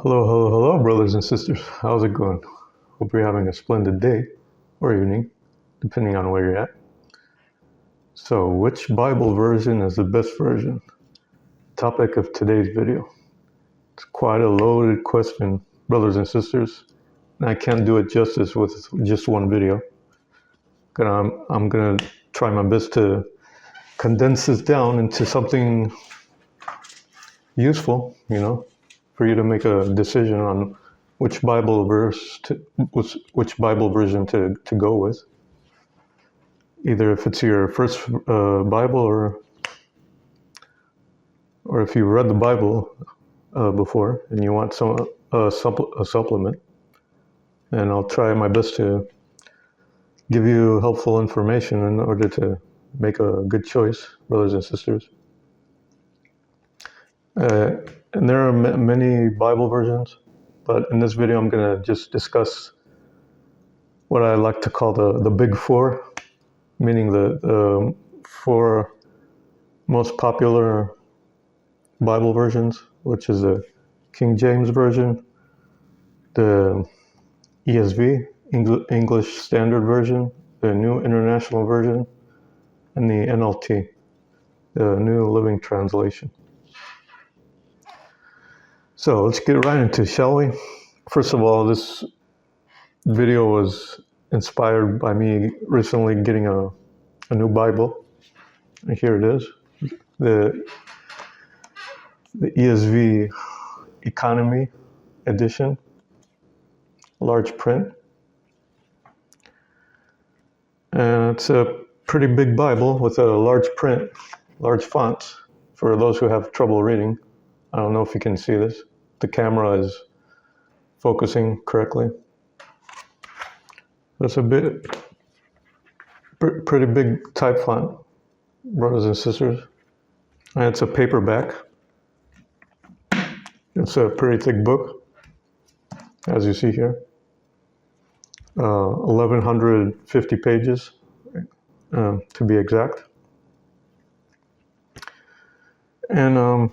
Hello, hello, hello, brothers and sisters. How's it going? Hope you're having a splendid day or evening, depending on where you're at. So, which Bible version is the best version? Topic of today's video. It's quite a loaded question, brothers and sisters, and I can't do it justice with just one video. I'm gonna try my best to condense this down into something useful, for you to make a decision on which Bible version to go with. Either if it's your first Bible or if you read the Bible before and you want a supplement, and I'll try my best to give you helpful information in order to make a good choice, brothers and sisters. And there are many Bible versions, but in this video I'm going to just discuss what I like to call the Big Four, meaning the four most popular Bible versions, which is the King James Version, the ESV, English Standard Version, the New International Version, and the NLT, the New Living Translation. So let's get right into it, shall we? First of all, this video was inspired by me recently getting a new Bible. And here it is, the ESV Economy Edition, large print. And it's a pretty big Bible with a large print, large fonts for those who have trouble reading. I don't know if you can see this. The camera is focusing correctly. That's pretty big type font, brothers and sisters. And it's a paperback. It's a pretty thick book, as you see here. 1,150 pages, to be exact. And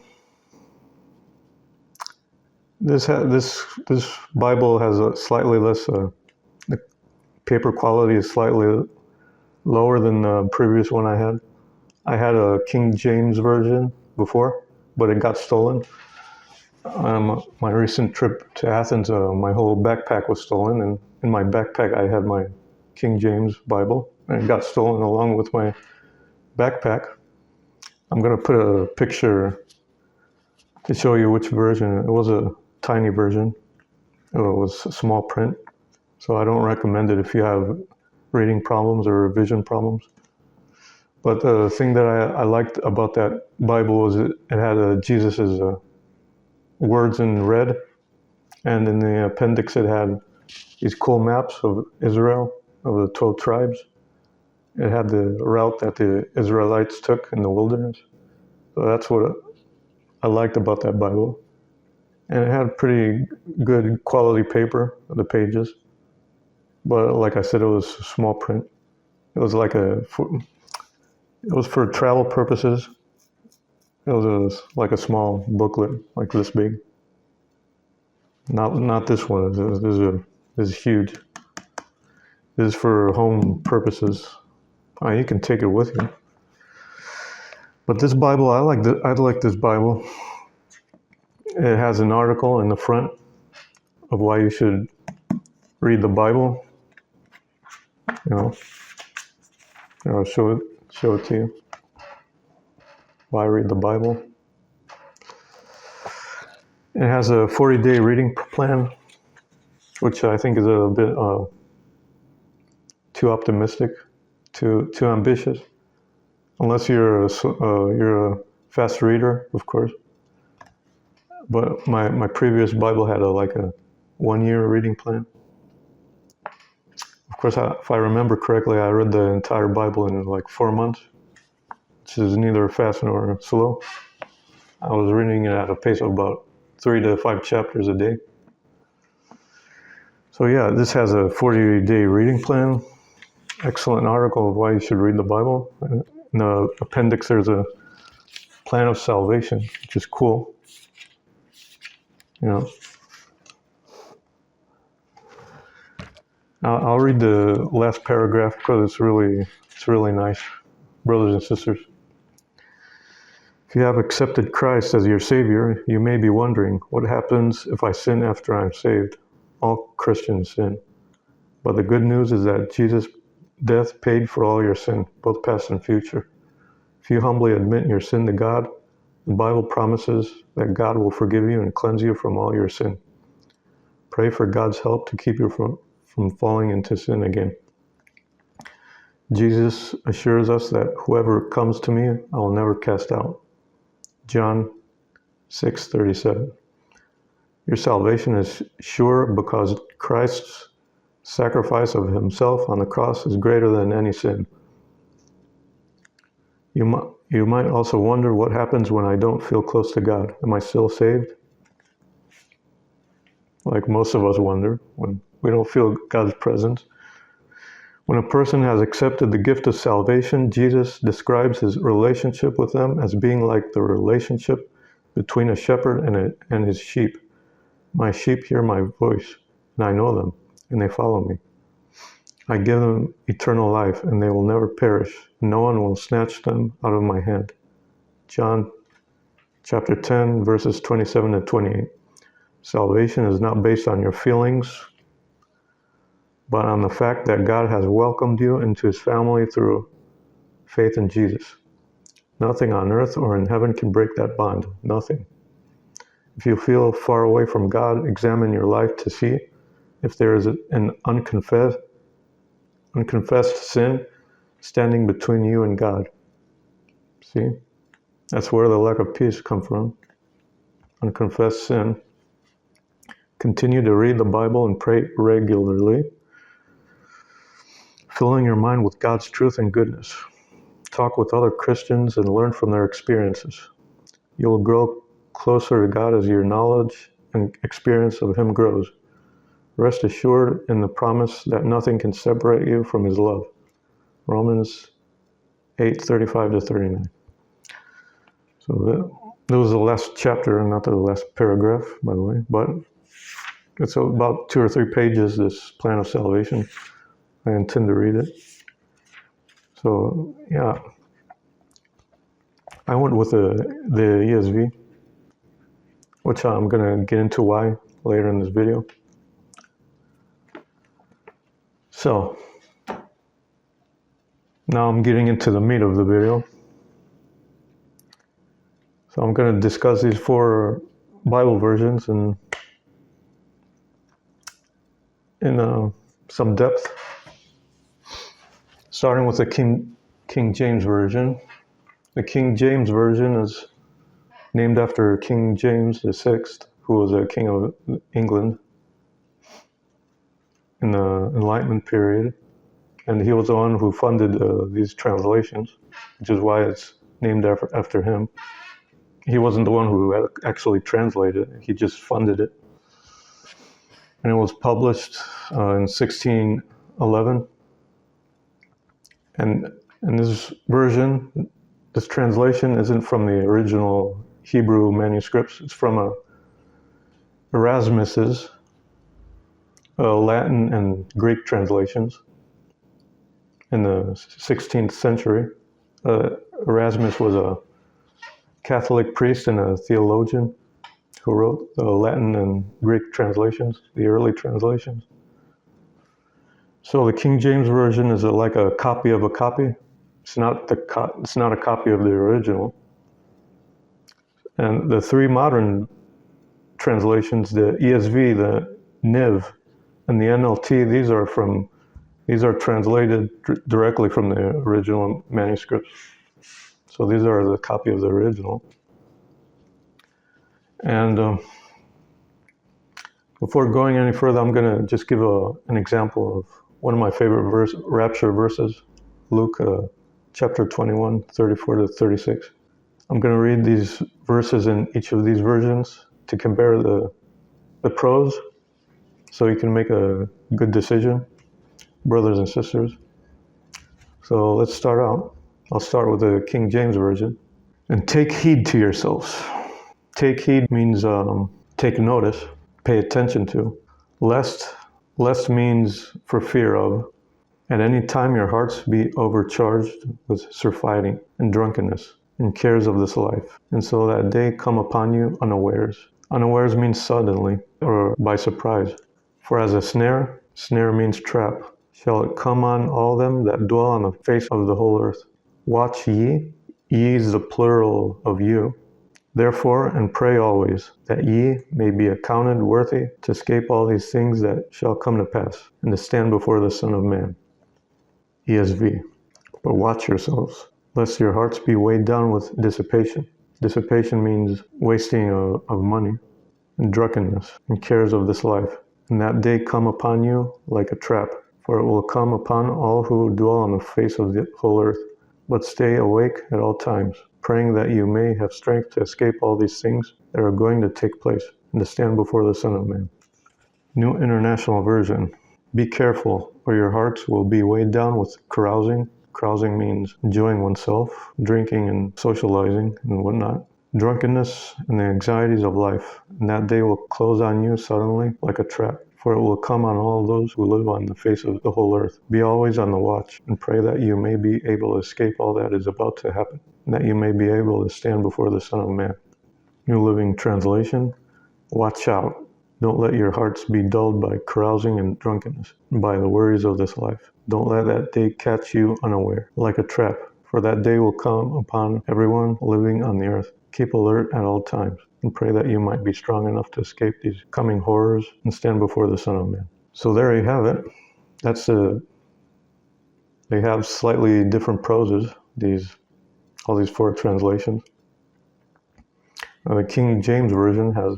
this Bible has a slightly less. The paper quality is slightly lower than the previous one I had. I had a King James version before, but it got stolen. My recent trip to Athens, my whole backpack was stolen, and in my backpack I had my King James Bible, and it got stolen along with my backpack. I'm going to put a picture to show you which version. It was a tiny version. It was a small print, so I don't recommend it if you have reading problems or vision problems. But the thing that I liked about that Bible was it had Jesus's words in red, and in the appendix it had these cool maps of Israel, of the 12 tribes. It had the route that the Israelites took in the wilderness. So that's what I liked about that Bible. And it had pretty good quality paper, the pages. But like I said, it was small print. It was it was for travel purposes. It was like a small booklet, like this big. Not this one. This is huge. This is for home purposes. You can take it with you. But this Bible, I like this Bible. It has an article in the front of why you should read the Bible. I'll show it to you. Why read the Bible? It has a 40-day reading plan, which I think is a bit too optimistic, too ambitious. Unless you're a fast reader, of course. But my previous Bible had a 1-year reading plan. Of course, if I remember correctly, I read the entire Bible in 4 months, which is neither fast nor slow. I was reading it at a pace of about 3 to 5 chapters a day. So yeah, this has a 40-day reading plan. Excellent article of why you should read the Bible. In the appendix, there's a plan of salvation, which is cool. I'll read the last paragraph because it's really nice, brothers and sisters. If you have accepted Christ as your Savior, you may be wondering, what happens if I sin after I'm saved? All Christians sin. But the good news is that Jesus' death paid for all your sin, both past and future. If you humbly admit your sin to God, the Bible promises that God will forgive you and cleanse you from all your sin. Pray for God's help to keep you from falling into sin again. Jesus assures us that whoever comes to me, I will never cast out. John 6:37. Your salvation is sure because Christ's sacrifice of himself on the cross is greater than any sin. You might also wonder what happens when I don't feel close to God. Am I still saved? Like most of us wonder when we don't feel God's presence. When a person has accepted the gift of salvation, Jesus describes his relationship with them as being like the relationship between a shepherd and his sheep. My sheep hear my voice, and I know them, and they follow me. I give them eternal life, and they will never perish. No one will snatch them out of my hand. John chapter 10, verses 27 to 28. Salvation is not based on your feelings, but on the fact that God has welcomed you into his family through faith in Jesus. Nothing on earth or in heaven can break that bond. Nothing. If you feel far away from God, examine your life to see if there is an unconfessed sin standing between you and God. See? That's where the lack of peace comes from. Unconfessed sin. Continue to read the Bible and pray regularly, filling your mind with God's truth and goodness. Talk with other Christians and learn from their experiences. You will grow closer to God as your knowledge and experience of him grows. Rest assured in the promise that nothing can separate you from his love. Romans 8:35 to 39. So that was the last chapter, and not the last paragraph, by the way, but it's about 2 or 3 pages, this plan of salvation. I intend to read it. So, yeah. I went with the ESV, which I'm going to get into why later in this video. So, now I'm getting into the meat of the video. So I'm going to discuss these 4 Bible versions in some depth, starting with the King James Version. The King James Version is named after King James VI, who was a king of England in the Enlightenment period. And he was the one who funded these translations, which is why it's named after him. He wasn't the one who actually translated it, he just funded it. And it was published in 1611. And this version, this translation isn't from the original Hebrew manuscripts. It's from Erasmus's Latin and Greek translations in the 16th century. Erasmus was a Catholic priest and a theologian who wrote the Latin and Greek translations, the early translations. So the King James Version is like a copy of a copy. It's not a copy of the original. And the 3 modern translations, the ESV, the NIV, and the NLT, these are translated directly from the original manuscripts. So these are the copy of the original. And before going any further, I'm going to just give an example of one of my favorite rapture verses, Luke chapter 21, 34 to 36. I'm going to read these verses in each of these versions to compare the pros, so you can make a good decision, brothers and sisters. So let's start out. I'll start with the King James Version. And take heed to yourselves. Take heed means take notice, pay attention to, lest Lest means for fear of. At any time your hearts be overcharged with surfeiting and drunkenness and cares of this life, and so that day come upon you unawares. Unawares means suddenly or by surprise. For as a snare means trap, shall it come on all them that dwell on the face of the whole earth. Watch ye, ye is the plural of you. Therefore, and pray always, that ye may be accounted worthy to escape all these things that shall come to pass, and to stand before the Son of Man. ESV. But watch yourselves, lest your hearts be weighed down with dissipation. Dissipation means wasting of money, and drunkenness, and cares of this life. And that day come upon you like a trap, for it will come upon all who dwell on the face of the whole earth. But stay awake at all times, praying that you may have strength to escape all these things that are going to take place, and to stand before the Son of Man. New International Version. Be careful, or your hearts will be weighed down with carousing. Carousing means enjoying oneself, drinking and socializing and whatnot. Drunkenness and the anxieties of life, and that day will close on you suddenly like a trap, for it will come on all those who live on the face of the whole earth. Be always on the watch, and pray that you may be able to escape all that is about to happen, and that you may be able to stand before the Son of Man. New Living Translation. Watch out. Don't let your hearts be dulled by carousing and drunkenness, and by the worries of this life. Don't let that day catch you unaware, like a trap, for that day will come upon everyone living on the earth. Keep alert at all times, and pray that you might be strong enough to escape these coming horrors and stand before the Son of Man. So there you have it. They have slightly different proses, all these four translations. The King James Version has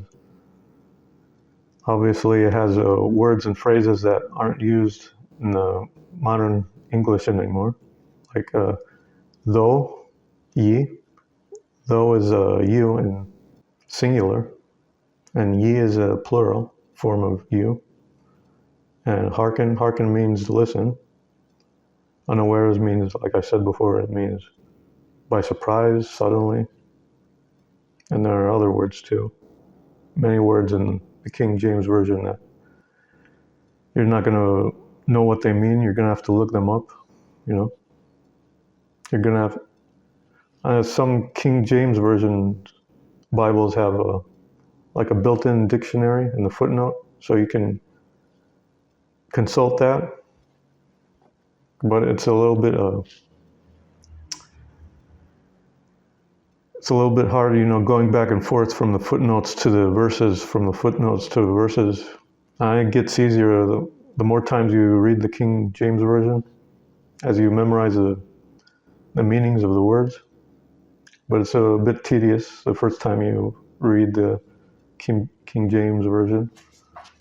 words and phrases that aren't used in the modern English anymore, like though, ye. Though is you in singular, and ye is a plural form of you. And hearken means listen. Unawares means, like I said before, it means by surprise, suddenly. And there are other words too. Many words in the King James Version that you're not going to know what they mean. You're going to have to look them up, You're going to have... some King James Version Bibles have a built-in dictionary in the footnote, so you can consult that. But it's a little bit hard, going back and forth from the footnotes to the verses, from the footnotes to the verses. It gets easier the more times you read the King James Version, as you memorize the meanings of the words. But it's a bit tedious the first time you read the King James Version.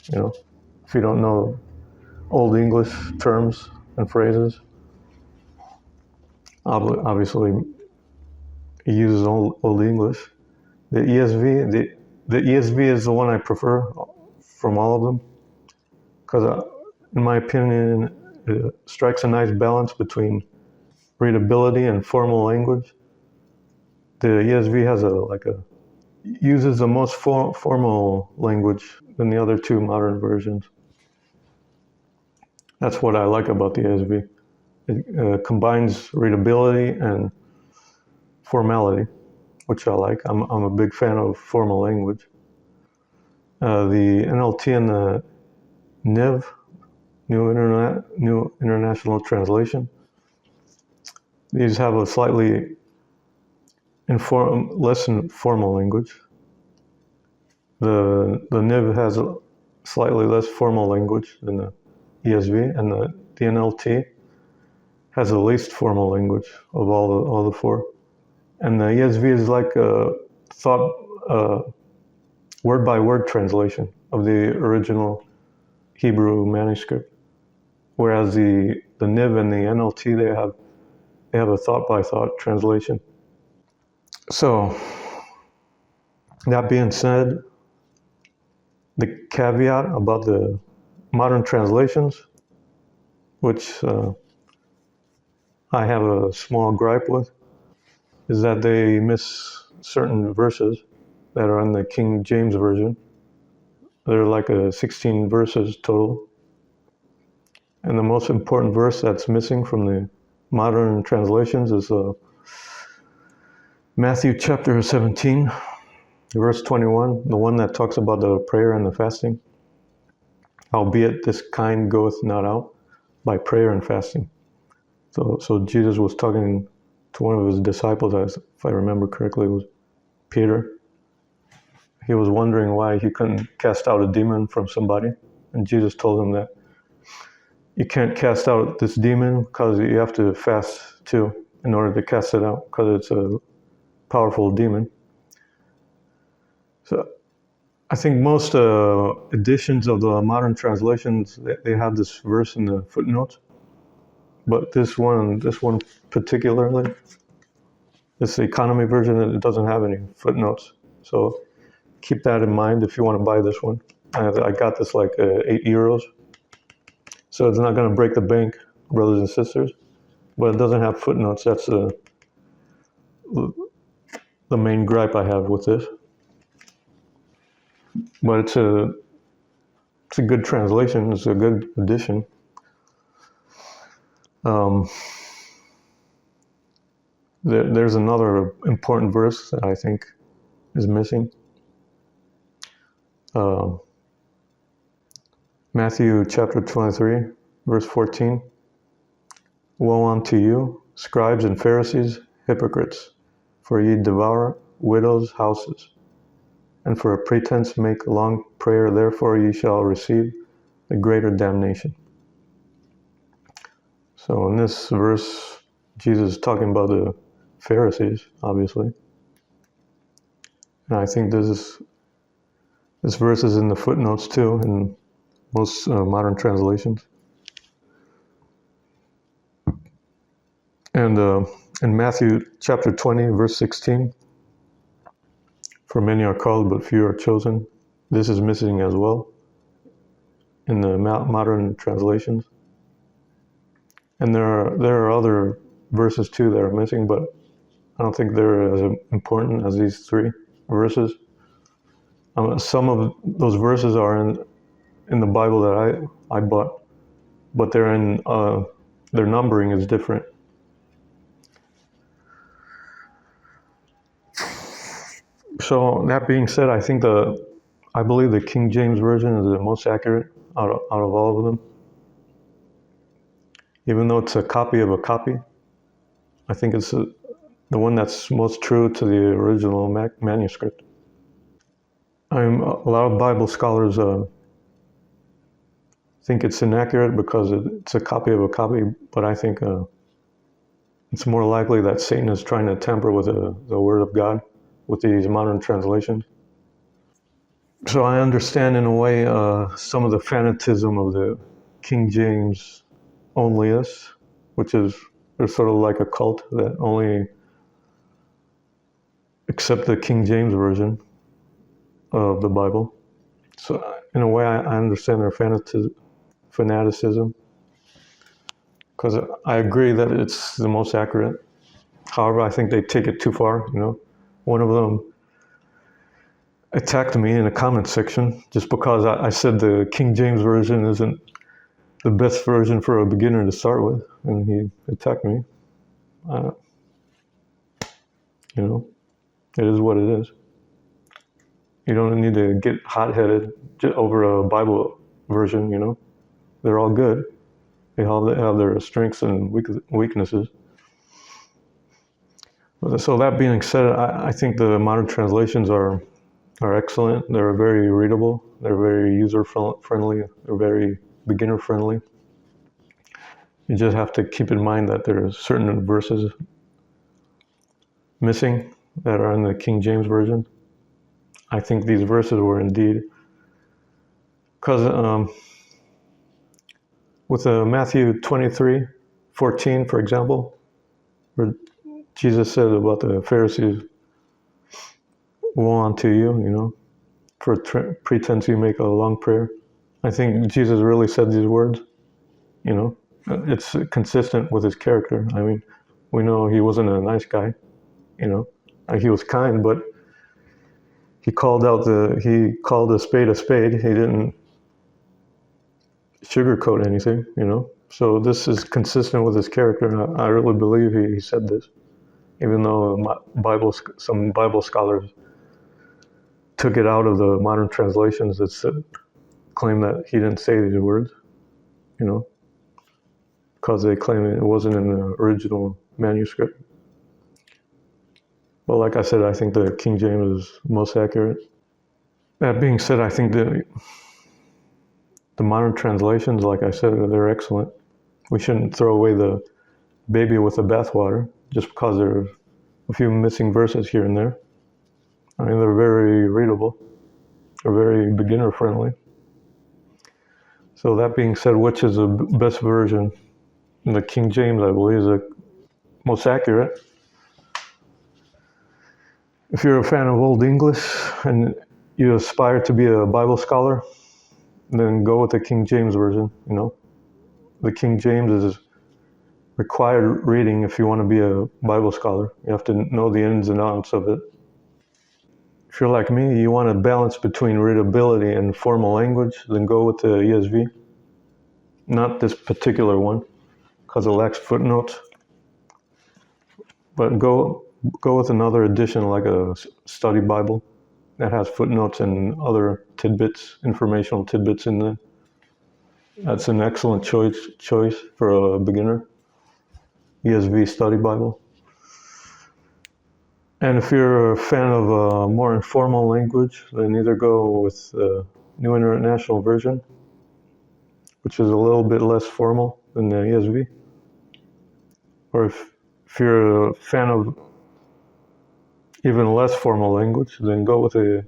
If you don't know Old English terms and phrases. Obviously, it uses Old English. The ESV is the one I prefer from all of them, because in my opinion, it strikes a nice balance between readability and formal language. The ESV has uses the most formal language than the other two modern versions. That's what I like about the ESV. It combines readability and formality, which I like. I'm a big fan of formal language. The NLT and the NIV, New International Translation, these have a slightly less informal language. The NIV has a slightly less formal language than the ESV, and the NLT has the least formal language of all the four. And the ESV is like a word-by-word translation of the original Hebrew manuscript, whereas the NIV and the NLT, they have a thought-by-thought translation. So, that being said, the caveat about the modern translations, which I have a small gripe with, is that they miss certain verses that are in the King James Version. They're 16 verses total, And the most important verse that's missing from the modern translations is Matthew chapter 17, verse 21, the one that talks about the prayer and the fasting. Howbeit this kind goeth not out by prayer and fasting. So Jesus was talking to one of his disciples, if I remember correctly, it was Peter. He was wondering why he couldn't cast out a demon from somebody. And Jesus told him that you can't cast out this demon because you have to fast too in order to cast it out, because it's a powerful demon. So I think most editions of the modern translations, they have this verse in the footnotes. But this one particularly, this economy version, it doesn't have any footnotes. So keep that in mind if you want to buy this one. I got this like €8. So it's not going to break the bank, brothers and sisters. But it doesn't have footnotes. That's the main gripe I have with this. But it's a good translation. It's a good edition. There's another important verse that I think is missing. Matthew chapter 23, verse 14. Woe unto you, scribes and Pharisees, hypocrites, for ye devour widows' houses, and for a pretense make long prayer, therefore ye shall receive the greater damnation. So in this verse, Jesus is talking about the Pharisees, obviously. And I think this verse is in the footnotes too, in most modern translations. And in Matthew chapter 20, verse 16, for many are called, but few are chosen. This is missing as well in the modern translations. And there are other verses too that are missing, but I don't think they're as important as these three verses. Some of those verses are in the Bible that I bought, but they're in their numbering is different. So that being said, I believe the King James Version is the most accurate out of all of them. Even though it's a copy of a copy, I think it's the one that's most true to the original manuscript. A lot of Bible scholars think it's inaccurate because it's a copy of a copy, but I think it's more likely that Satan is trying to tamper with the Word of God with these modern translations. So I understand in a way some of the fanatism of the King James onlyists, which is they're sort of like a cult that only accept the King James Version of the Bible. So in a way I understand their fanaticism, because I agree that it's the most accurate. However, I think they take it too far. One of them attacked me in the comment section just because I said the King James Version isn't the best version for a beginner to start with, and he attacked me. It is what it is. You don't need to get hot-headed over a Bible version. They're all good. They all have their strengths and weaknesses. So that being said, I think the modern translations are excellent. They're very readable. They're very user-friendly. They're very beginner-friendly. You just have to keep in mind that there are certain verses missing that are in the King James Version. I think these verses were indeed, because with Matthew 23:14, for example, where Jesus said about the Pharisees, woe unto you, for pretense you make a long prayer. I think Jesus really said these words. It's consistent with his character. I mean, we know he wasn't a nice guy. He was kind, but he called a spade a spade. He didn't sugarcoat anything, you know. So this is consistent with his character. I really believe he said this, even though some Bible scholars took it out of the modern translations that claim that he didn't say these words, you know, because they claim it wasn't in the original manuscript. But like I said, I think the King James is most accurate. That being said, I think that the modern translations, like I said, they're excellent. We shouldn't throw away the baby with the bathwater just because there are a few missing verses here and there. I mean, they're very readable. They're very beginner friendly. So that being said, which is the best version? The King James, I believe, is the most accurate. If you're a fan of Old English and you aspire to be a Bible scholar, then go with the King James version, you know. The King James is required reading if you want to be a Bible scholar. You have to know the ins and outs of it. If you're like me, you want a balance between readability and formal language, then go with the ESV. Not this particular one, because it lacks footnotes. But go with another edition like a study Bible that has footnotes and other tidbits, informational tidbits in there. That's an excellent choice for a beginner. ESV Study Bible. And if you're a fan of a more informal language, then either go with the New International Version, which is a little bit less formal than the ESV. Or if you're a fan of even less formal language, then go with the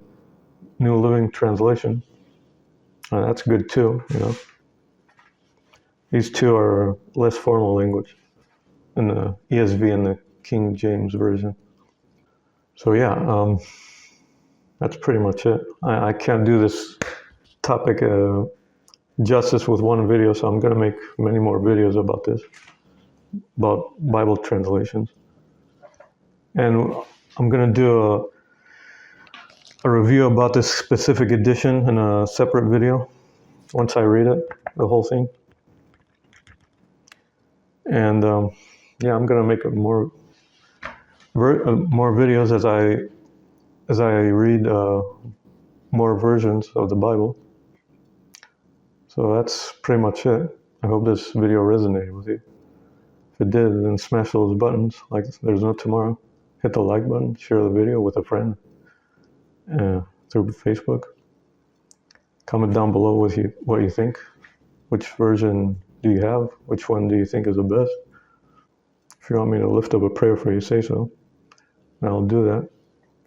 New Living Translation. That's good too, you know. These two are less formal language in the ESV and the King James Version. So yeah, that's pretty much it. I can't do this topic justice with one video, so I'm going to make many more videos about this, about Bible translations. And I'm going to do a review about this specific edition in a separate video once I read it, the whole thing. And yeah, I'm going to make more videos as I read more versions of the Bible. So that's pretty much it. I hope this video resonated with you. If it did, then smash those buttons like there's no tomorrow. Hit the like button, share the video with a friend through Facebook. Comment down below what you think. Which version do you have? Which one do you think is the best? If you want me to lift up a prayer for you, say so, and I'll do that.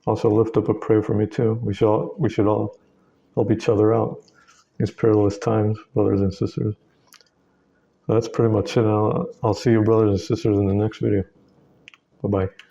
Also lift up a prayer for me too. We should all help each other out these perilous times, brothers and sisters. So that's pretty much it. I'll see you, brothers and sisters, in the next video. Bye-bye.